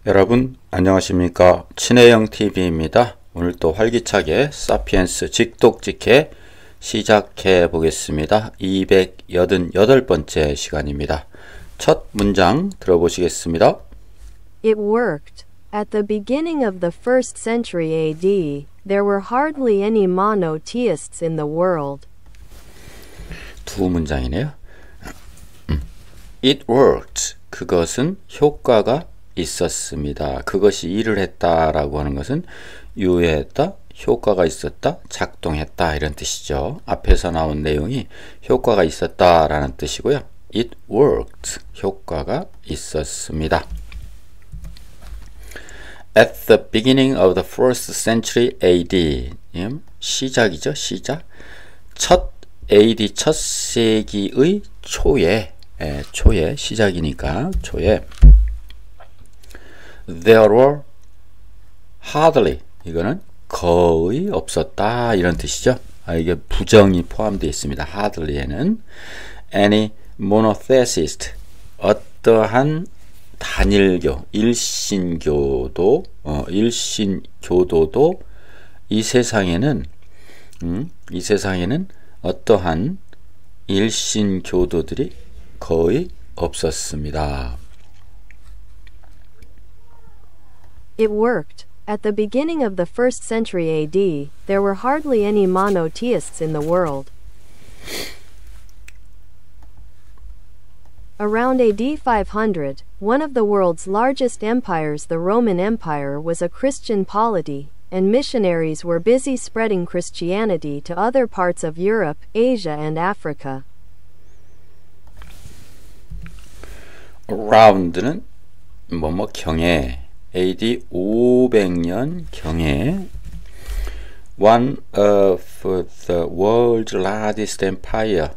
여러분 안녕하십니까. 친해영TV입니다. 오늘 또 활기차게 사피엔스 직독직해 시작해 보겠습니다. 288번째 시간입니다. 첫 문장 들어보시겠습니다. It worked. At the beginning of the 1st century AD, there were hardly any monotheists in the world. 두 문장이네요. It worked. 그것은 효과가 있었습니다. 그것이 일을 했다라고 하는 것은 유효했다, 효과가 있었다, 작동했다 이런 뜻이죠. 앞에서 나온 내용이 효과가 있었다라는 뜻이고요. It worked. 효과가 있었습니다. At the beginning of the 1st century AD. 시작이죠. 시작. 첫 AD 첫 세기의 초에 시작이니까 초에 There were hardly, 이거는 거의 없었다 이런 뜻이죠. 이게 부정이 포함되어 있습니다. hardly에는 any monotheist, 어떠한 단일교, 일신교도도 이 세상에는 어떠한 일신교도들이 거의 없었습니다. It worked. At the beginning of the 1st century AD, there were hardly any monotheists in the world. Around AD 500, one of the world's largest empires, the Roman Empire, was a Christian polity, and missionaries were busy spreading Christianity to other parts of Europe, Asia, and Africa. Around는 경에 AD 500년 경에 one of the world's largest empire,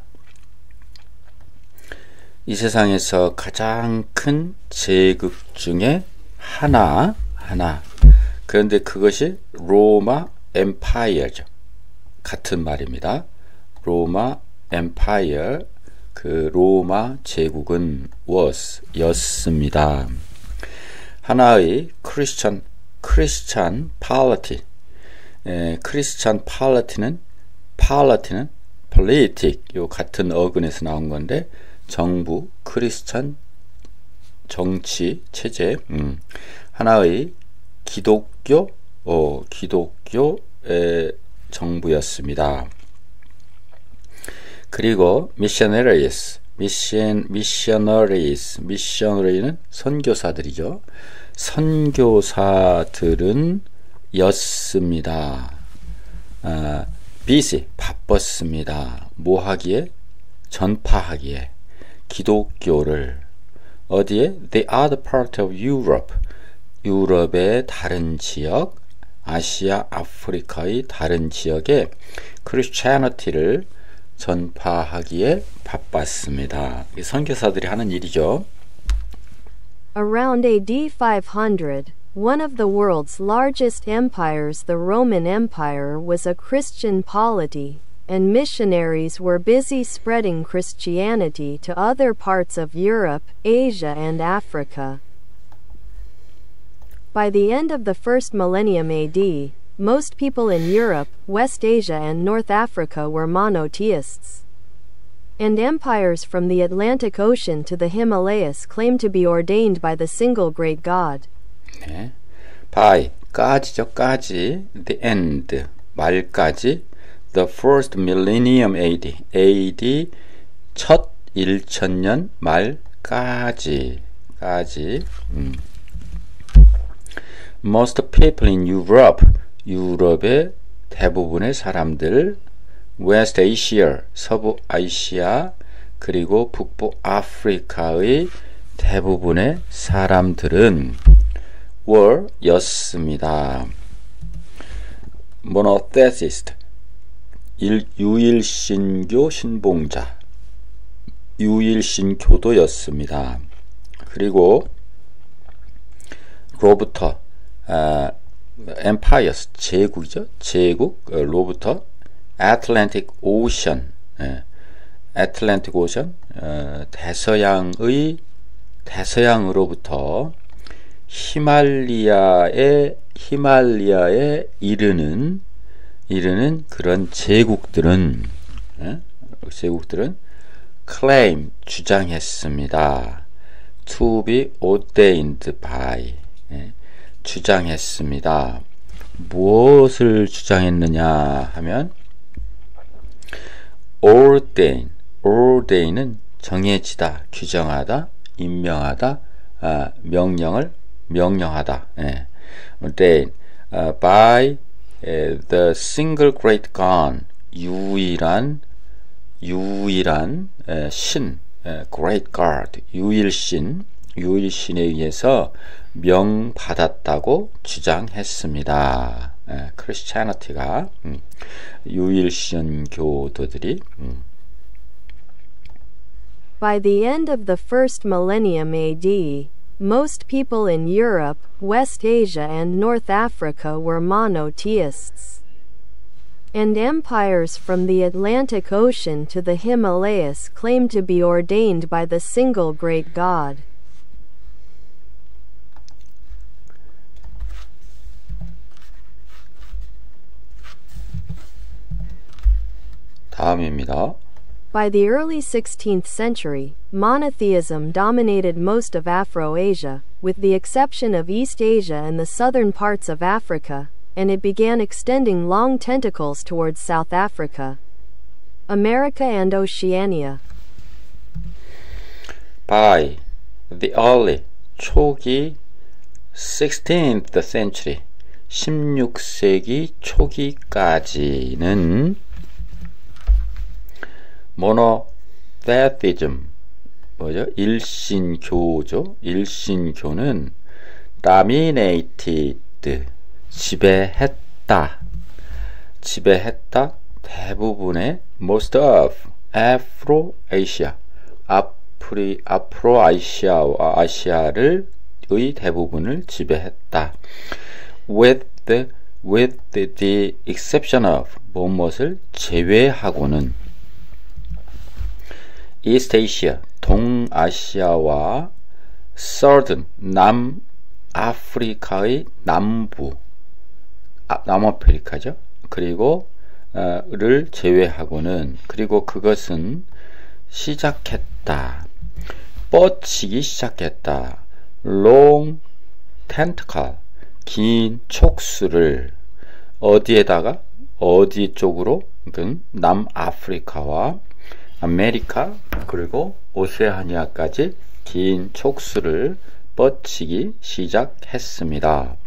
이 세상에서 가장 큰 제국 중에 하나. 그런데 그것이 로마 엠파이어죠. 같은 말입니다. 로마 엠파이어, 그 로마 제국은 였습니다. 하나의 크리스찬 팔러티, 크리스찬 팔러티는 politic, 요 같은 어근에서 나온 건데 정부, 크리스찬 정치 체제, 하나의 기독교의 정부였습니다. 그리고 missionaries, 선교사들이죠. 선교사들은 였습니다. busy, 바빴습니다. 뭐 하기에? 전파하기에. 기독교를 어디에? The other part of Europe, 유럽의 다른 지역, 아시아, 아프리카의 다른 지역에 크리스찬리티를 전파하기에 바빴습니다. 선교사들이 하는 일이죠. Around AD 500, one of the world's largest empires, the Roman Empire, was a Christian polity, and missionaries were busy spreading Christianity to other parts of Europe, Asia, and Africa. By the end of the first millennium AD, most people in Europe, West Asia, and North Africa were monotheists. And empires from the Atlantic Ocean to the Himalayas claimed to be ordained by the single great God. 네. by, 까지, the end, 말까지, the first millennium AD, 첫 1000년 말까지, Most people in Europe, 유럽의 대부분의 사람들, West Asia, 서부 아시아, 그리고 북부 아프리카의 대부분의 사람들은 were 였습니다. monotheist, 유일신교 신봉자, 유일신교도였습니다. 그리고 로부터 empires, 제국이죠. 로부터 Atlantic Ocean, Atlantic Ocean, 대서양으로부터 히말리아에 이르는 그런 제국들은 claim 주장했습니다. to be ordained by 주장했습니다. 무엇을 주장했느냐 하면 ordain은 정해지다, 규정하다, 임명하다, 명령하다. ordain by the single great God 유일한 신 great God 유일신에 의해서 명받았다고 주장했습니다. 크리스찬티가 유일신 교도들이 By the end of the first millennium AD, most people in Europe, West Asia and North Africa were monotheists. And empires from the Atlantic Ocean to the Himalayas claimed to be ordained by the single great God. 다음입니다. By the early 16th century, monotheism dominated most of Afro-Asia, with the exception of East Asia and the southern parts of Africa, and it began extending long tentacles towards South Africa, America and Oceania. By the early 초기 16th century 16세기 초기까지는 monotheism 일신교죠. 일신교는 dominated 지배했다 대부분의 most of Afro-Asia 아시아를 의 대부분을 지배했다. with the exception of 무엇을 제외하고는 East Asia 동아시아와 Southern 남아프리카의 남아프리카죠. 그리고 를 제외하고는 그리고 그것은 시작했다. 뻗치기 시작했다. long tentacle 긴 촉수를 어디에다가 어디 쪽으로 남아프리카와 아메리카 그리고 오세아니아까지 긴 촉수를 뻗치기 시작했습니다.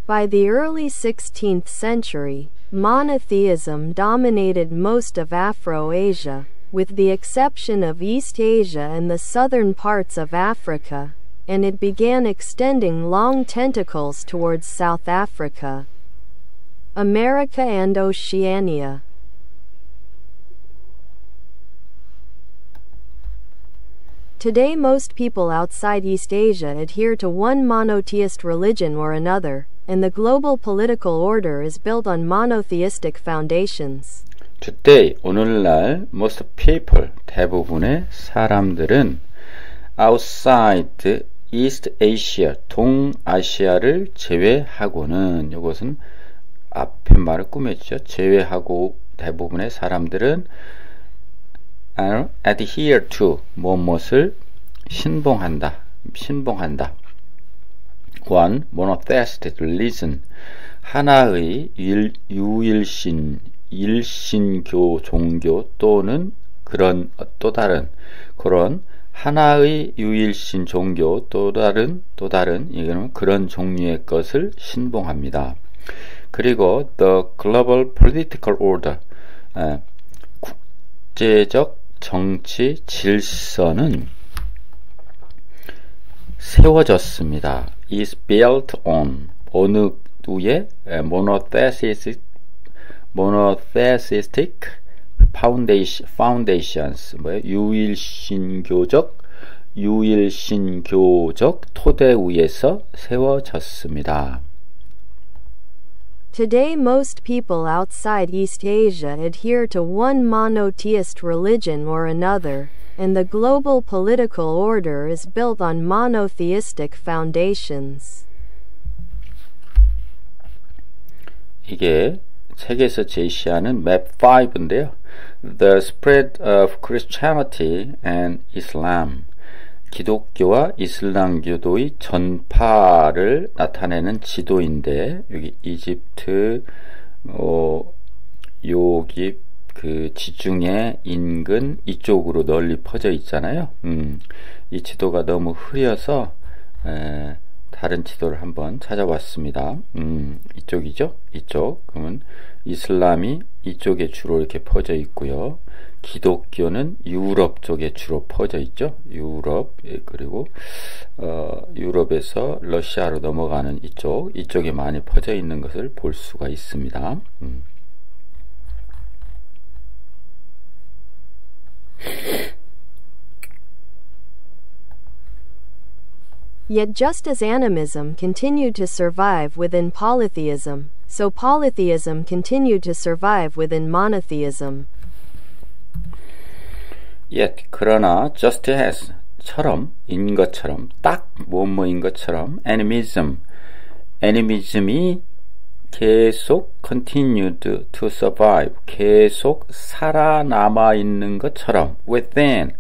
By the early 16th century, monotheism dominated most of Afro-Asia, with the exception of East Asia and the southern parts of Africa, and it began extending long tentacles towards South Africa, America and Oceania. Today most people outside East Asia adhere to one monotheist religion or another, and the global political order is built on monotheistic foundations. Today, 오늘날 most people, 대부분의 사람들은 outside East Asia, 동아시아를 제외하고는 이것은 앞에 말을 꾸몄죠. 제외하고 대부분의 사람들은 adhere to 무엇을 신봉한다. one monotheistic religion 하나의 일신교 종교 또는 그런 또 다른 그런 하나의 유일신 종교 또 다른 이거는 그런 종류의 것을 신봉합니다. 그리고 the global political order 국제적 정치 질서는 세워졌습니다. is built on 어느 위에 monotheistic foundations 유일신교적 토대 위에서 세워졌습니다. Today most people outside East Asia adhere to one monotheist religion or another, and the global political order is built on monotheistic foundations. 이게 책에서 제시하는 맵 5인데요. The spread of Christianity and Islam. 기독교와 이슬람교도의 전파를 나타내는 지도인데, 여기 이집트, 여기 그 지중해 인근 이쪽으로 널리 퍼져 있잖아요. 이 지도가 너무 흐려서 다른 지도를 한번 찾아봤습니다. 이쪽이죠? 이쪽. 그러면 이슬람이 이쪽에 주로 이렇게 퍼져 있고요. 기독교는 유럽 쪽에 주로 퍼져 있죠. 유럽, 그리고 유럽에서 러시아로 넘어가는 이쪽에 많이 퍼져 있는 것을 볼 수가 있습니다. Yet just as animism continued to survive within polytheism, so polytheism continued to survive within monotheism. Yet, 그러나 just as, 처럼, 인 것처럼, 딱 뭐뭐인 것처럼, animism이 계속 continued to survive, 계속 살아남아 있는 것처럼, within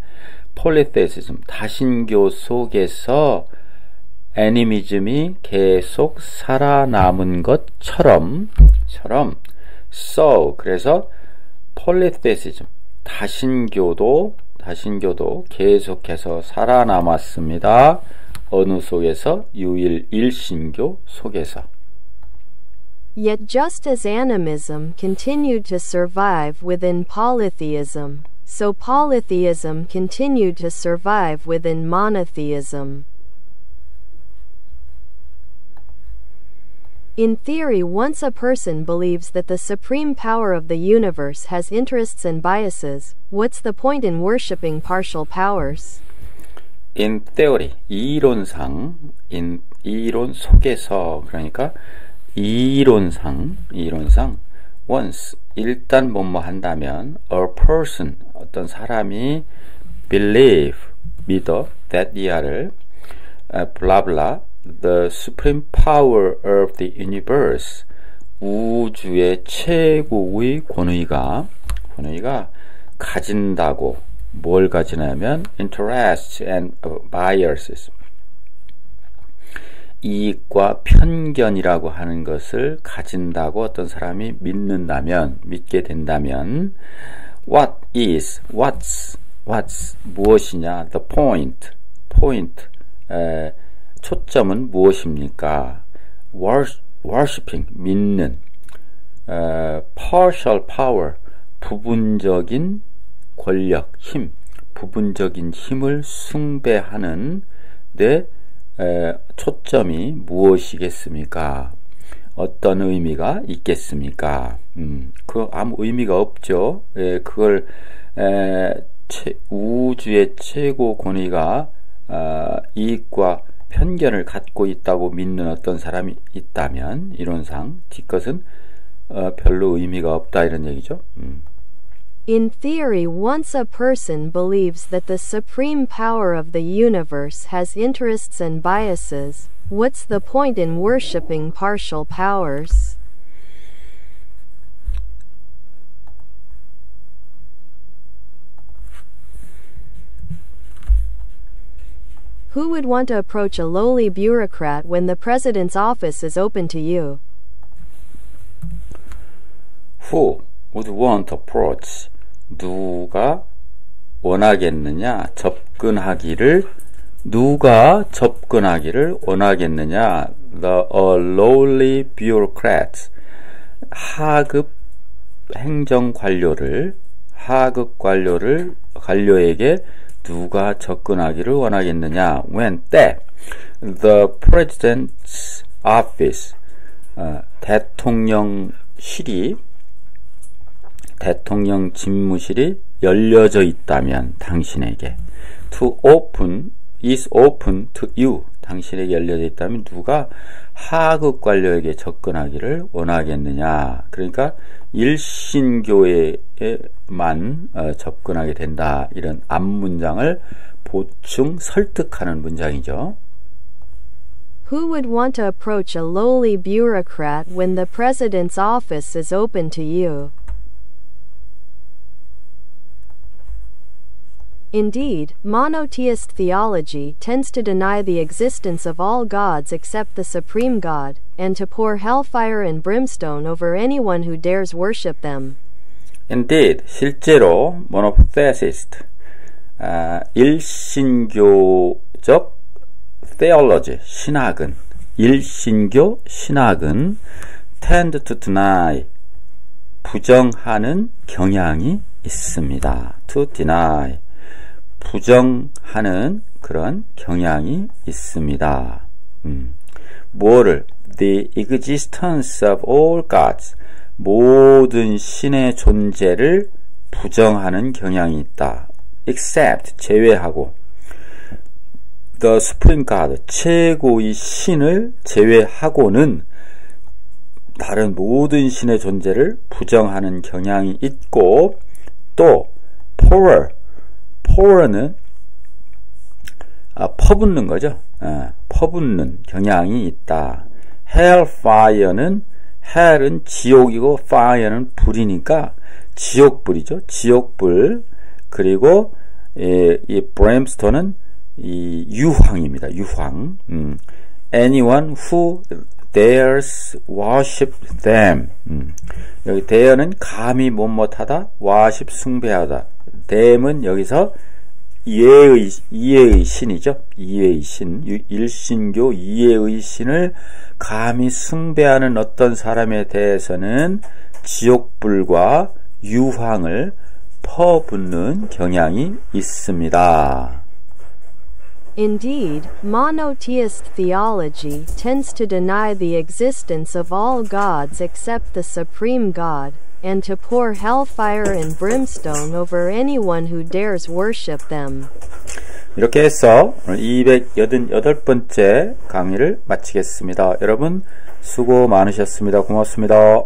polytheism, 다신교 속에서 애니미즘이 계속 살아남은 것처럼, so, 그래서 polytheism, 다신교도 계속해서 살아남았습니다. 어느 속에서? 유일일신교 속에서. Yet just as animism continued to survive within polytheism, so polytheism continued to survive within monotheism. In theory, once a person believes that the supreme power of the universe has interests and biases, what's the point in worshipping partial powers? In theory, 이론상, 이론 속에서, 그러니까 이론상, once, 일단 뭐뭐 한다면, a person, 어떤 사람이 believe, 믿어, that 이하를, 블라블라, the supreme power of the universe, 우주의 최고의 권위가 가진다고, 뭘 가지냐면 interests and biases, 이익과 편견이라고 하는 것을 가진다고 어떤 사람이 믿게 된다면, what's 무엇이냐, the point, 초점은 무엇입니까? worshipping, 믿는, partial power, 부분적인 권력, 힘, 부분적인 힘을 숭배하는 데 초점이 무엇이겠습니까? 어떤 의미가 있겠습니까? 그 아무 의미가 없죠. 그걸 우주의 최고 권위가 이익과 편견을 갖고 있다고 믿는 어떤 사람이 있다면, 이론상 뒷것은 별로 의미가 없다, 이런 얘기죠. In theory, once a person believes that the supreme power of the universe has interests and biases, what's the point in worshipping partial powers? Who would want to approach a lowly bureaucrat when the president's office is open to you? Who would want to approach? 누가 원하겠느냐? 누가 접근하기를 원하겠느냐? A lowly bureaucrat. 하급 관료에게 누가 접근하기를 원하겠느냐? when 때 the president's office, 대통령 집무실이 열려져 있다면 당신에게, is open to you, 당신에게 열려져 있다면 누가 하급 관료에게 접근하기를 원하겠느냐? 그러니까 일신교에만 접근하게 된다. 이런 앞문장을 보충 설득하는 문장이죠. Who would want to approach a lowly bureaucrat when the president's office is open to you? Indeed, monotheist theology tends to deny the existence of all gods except the supreme God, and to pour hellfire and brimstone over anyone who dares worship them. Indeed, 실제로 monotheist, 일신교적 theology, 신학은, 일신교 신학은 tend to deny, 부정하는 경향이 있습니다. to deny, 부정하는 그런 경향이 있습니다. 뭐를? The existence of all gods, 모든 신의 존재를 부정하는 경향이 있다. Except, 제외하고 The Supreme God, 최고의 신을 제외하고는 다른 모든 신의 존재를 부정하는 경향이 있고, 또 pour는 퍼붓는 거죠. 퍼붓는 경향이 있다. Hellfire는 hell은 지옥이고 fire는 불이니까 지옥불이죠. 지옥불. 그리고 이 brimstone은 이 유황입니다. 유황. Anyone who dares worship them. 여기 dare는 감히 못못하다, worship 숭배하다. them은 여기서 이해의 신이죠. 이해의 신, 일신교 이해의 신을 감히 숭배하는 어떤 사람에 대해서는 지옥불과 유황을 퍼붓는 경향이 있습니다. Indeed, monotheist theology tends to deny the existence of all gods except the supreme God, and to pour hellfire and brimstone over anyone who dares worship them. 이렇게 해서 오늘 288번째 강의를 마치겠습니다. 여러분 수고 많으셨습니다. 고맙습니다.